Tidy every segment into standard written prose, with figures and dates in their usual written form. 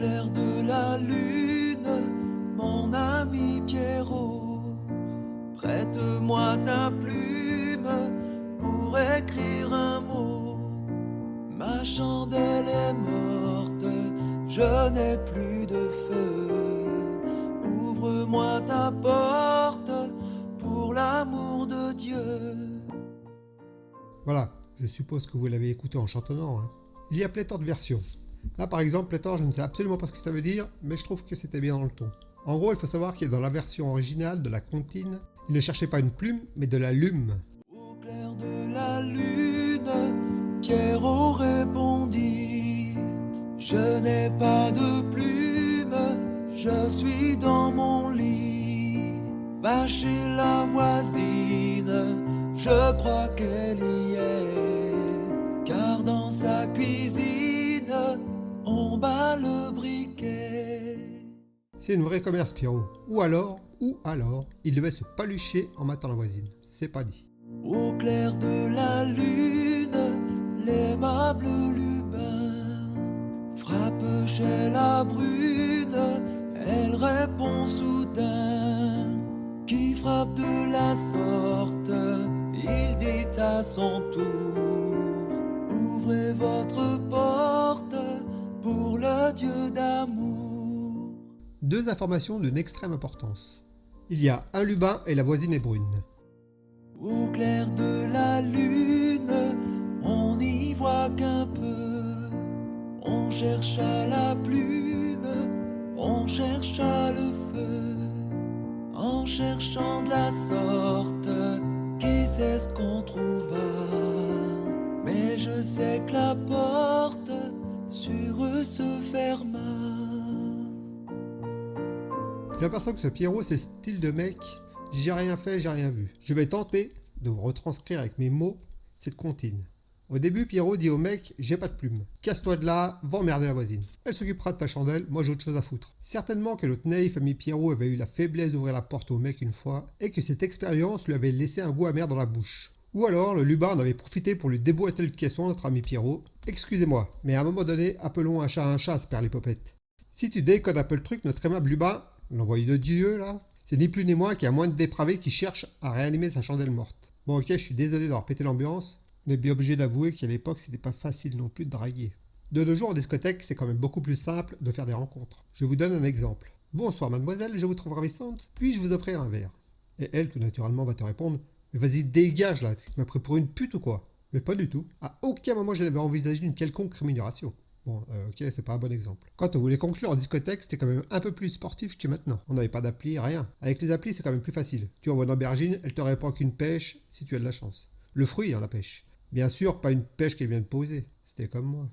clair de la lune, mon ami Pierrot, prête-moi ta plume pour écrire un mot. Ma chandelle est morte, je n'ai plus de feu. Ouvre-moi ta porte pour l'amour de Dieu. Voilà, je suppose que vous l'avez écouté en chantonnant. Il y a pléthore de versions. Là par exemple, pléthore, je ne sais absolument pas ce que ça veut dire, mais je trouve que c'était bien dans le ton. En gros, il faut savoir qu'il y a dans la version originale de la comptine, il ne cherchait pas une plume, mais de la lume. Au clair de la lune, Pierrot répondit: je n'ai pas de plume, je suis dans mon lit. Va chez la voisine, je crois qu'elle y est, car dans sa cuisine, on bat le briquet. C'est une vraie commerce, Pierrot. Ou alors, il devait se palucher en matant la voisine. C'est pas dit. Au clair de la lune, l'aimable Lubin frappe chez la brune, elle répond soudain. Qui frappe de la sorte, il dit à son tour: ouvrez votre porte pour le Dieu d'amour. Deux informations d'une extrême importance. Il y a un Lubin et la voisine est brune. Au clair de la lune, on n'y voit qu'un peu. On cherche à la plume, on cherche à le feu. En cherchant de la sorte, qui sait ce qu'on trouva? Mais je sais que la porte sur eux se ferma. J'ai l'impression que ce Pierrot, c'est style de mec, j'ai rien fait, j'ai rien vu. Je vais tenter de vous retranscrire avec mes mots cette comptine. Au début, Pierrot dit au mec: j'ai pas de plume. Casse-toi de là, va emmerder la voisine. Elle s'occupera de ta chandelle, moi j'ai autre chose à foutre. Certainement que l'autre naïf ami Pierrot avait eu la faiblesse d'ouvrir la porte au mec une fois, et que cette expérience lui avait laissé un goût amer dans la bouche. Ou alors, le Lubin en avait profité pour lui déboîter le caisson, notre ami Pierrot. Excusez-moi, mais à un moment donné, appelons un chat, Sperlipopette. Si tu décodes un peu le truc, notre aimable Lubin, l'envoyé de Dieu là, c'est ni plus ni moins qu'il y a moins de dépravés qui cherchent à réanimer sa chandelle morte. Bon ok, je suis désolé d'avoir pété l'ambiance, on est bien obligé d'avouer qu'à l'époque c'était pas facile non plus de draguer. De nos jours en discothèque, c'est quand même beaucoup plus simple de faire des rencontres. Je vous donne un exemple. Bonsoir mademoiselle, je vous trouve ravissante, puis-je vous offrir un verre? Et elle tout naturellement va te répondre: mais vas-y dégage là, tu m'as pris pour une pute ou quoi? Mais pas du tout. À aucun moment je n'avais envisagé une quelconque rémunération. Bon, ok, c'est pas un bon exemple. Quand on voulait conclure en discothèque, c'était quand même un peu plus sportif que maintenant. On n'avait pas d'appli, rien. Avec les applis, c'est quand même plus facile. Tu envoies une aubergine, elle te répond qu'une pêche, si tu as de la chance. Le fruit, la pêche. Bien sûr, pas une pêche qu'elle vient de poser. C'était comme moi.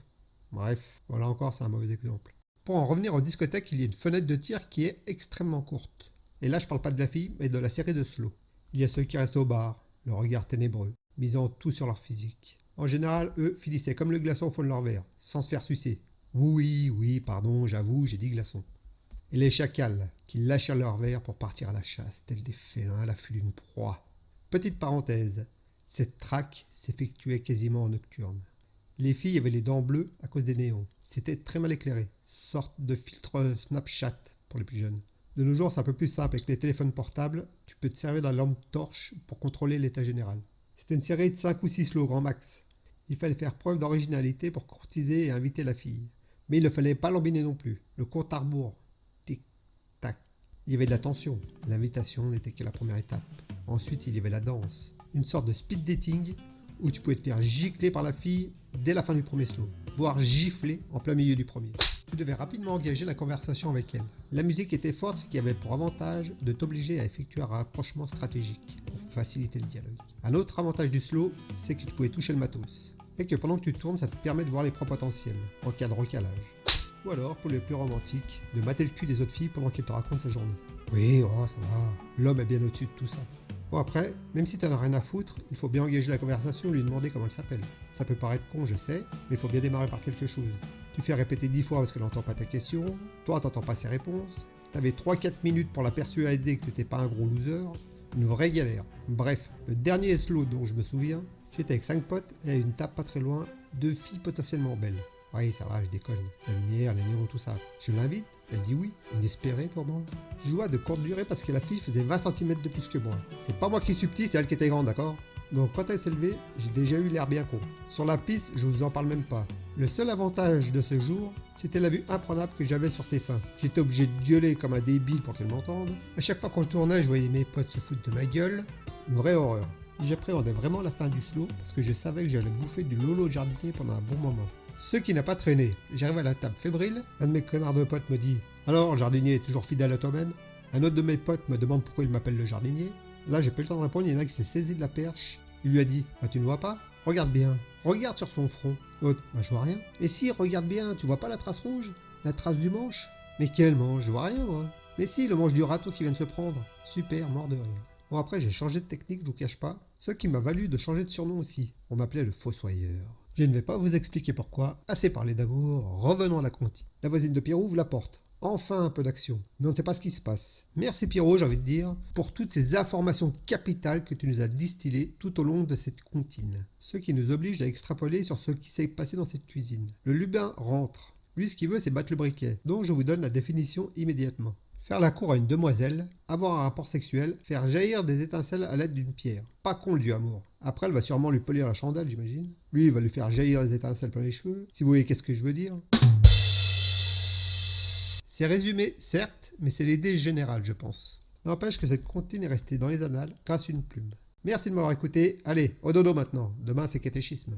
Bref, voilà encore, c'est un mauvais exemple. Pour en revenir en discothèque, il y a une fenêtre de tir qui est extrêmement courte. Et là, je parle pas de la fille, mais de la série de slow. Il y a ceux qui restent au bar, le regard ténébreux, misant tout sur leur physique. En général, eux finissaient comme le glaçon au fond de leur verre, sans se faire sucer. Oui, pardon, j'avoue, j'ai dit glaçon. Et les chacals, qui lâchèrent leur verre pour partir à la chasse, tels des félins à l'affût d'une proie. Petite parenthèse, cette traque s'effectuait quasiment en nocturne. Les filles avaient les dents bleues à cause des néons. C'était très mal éclairé, sorte de filtre Snapchat pour les plus jeunes. De nos jours, c'est un peu plus simple, avec les téléphones portables, tu peux te servir de la lampe torche pour contrôler l'état général. C'était une série de 5 ou 6 slows grand max. Il fallait faire preuve d'originalité pour courtiser et inviter la fille. Mais il ne fallait pas l'embiner non plus. Le compte à rebours. Tic, tac. Il y avait de la tension. L'invitation n'était que la première étape. Ensuite, il y avait la danse. Une sorte de speed dating où tu pouvais te faire gicler par la fille dès la fin du premier slow, voire gifler en plein milieu du premier. Tu devais rapidement engager la conversation avec elle. La musique était forte, ce qui avait pour avantage de t'obliger à effectuer un rapprochement stratégique pour faciliter le dialogue. Un autre avantage du slow, c'est que tu pouvais toucher le matos. Et que pendant que tu tournes, ça te permet de voir les points potentiels, en cas de recalage. Ou alors, pour les plus romantiques, de mater le cul des autres filles pendant qu'elles te racontent sa journée. Oui, oh, ça va, l'homme est bien au-dessus de tout ça. Bon après, même si t'en as rien à foutre, il faut bien engager la conversation et lui demander comment elle s'appelle. Ça peut paraître con, je sais, mais il faut bien démarrer par quelque chose. Tu fais répéter 10 fois parce qu'elle n'entend pas ta question, toi t'entends pas ses réponses, t'avais 3-4 minutes pour la persuader que t'étais pas un gros loser, une vraie galère. Bref, le dernier slow dont je me souviens, j'étais avec 5 potes et à une table pas très loin, 2 filles potentiellement belles. Oui, ça va, je déconne. La lumière, les néons, tout ça. Je l'invite, elle dit oui, inespéré pour moi. Je joue à de courte durée parce que la fille faisait 20 cm de plus que moi. C'est pas moi qui suis petit, c'est elle qui était grande, d'accord? Donc quand elle s'est levée, j'ai déjà eu l'air bien con. Sur la piste, je vous en parle même pas. Le seul avantage de ce jour, c'était la vue imprenable que j'avais sur ses seins. J'étais obligé de gueuler comme un débile pour qu'elle m'entende. À chaque fois qu'on tournait, je voyais mes potes se foutre de ma gueule. Une vraie horreur. J'appréhendais vraiment la fin du slow parce que je savais que j'allais bouffer du lolo de jardinier pendant un bon moment. Ce qui n'a pas traîné. J'arrive à la table fébrile, un de mes connards de potes me dit « Alors, le jardinier est toujours fidèle à toi-même ?» Un autre de mes potes me demande pourquoi il m'appelle le jardinier. Là, j'ai pas eu le temps de répondre, il y en a qui s'est saisi de la perche. Il lui a dit « Bah tu ne vois pas ? Regarde bien, regarde sur son front. » L'autre « Bah je vois rien. » « Et si, regarde bien, tu vois pas la trace rouge ? La trace du manche ? » « Mais quel manche ? Je vois rien moi. »« Mais si, le manche du râteau qui vient de se prendre. » Super, mort de rire. Bon après j'ai changé de technique, je vous cache pas. Ce qui m'a valu de changer de surnom aussi. On m'appelait le Fossoyeur. Je ne vais pas vous expliquer pourquoi. Assez parlé d'amour, revenons à la comptine. La voisine de Pierrot ouvre la porte. Enfin un peu d'action. Mais on ne sait pas ce qui se passe. Merci Pierrot, j'ai envie de dire, pour toutes ces informations capitales que tu nous as distillées tout au long de cette comptine. Ce qui nous oblige à extrapoler sur ce qui s'est passé dans cette cuisine. Le Lubin rentre. Lui, ce qu'il veut, c'est battre le briquet. Donc je vous donne la définition immédiatement. Faire la cour à une demoiselle, avoir un rapport sexuel, faire jaillir des étincelles à l'aide d'une pierre. Pas con le dieu amour. Après, elle va sûrement lui polir la chandelle, j'imagine. Lui, il va lui faire jaillir des étincelles plein les cheveux. Si vous voyez qu'est-ce que je veux dire. C'est résumé, certes, mais c'est l'idée générale, je pense. N'empêche que cette comptine est restée dans les annales grâce à une plume. Merci de m'avoir écouté. Allez, au dodo maintenant. Demain, c'est catéchisme.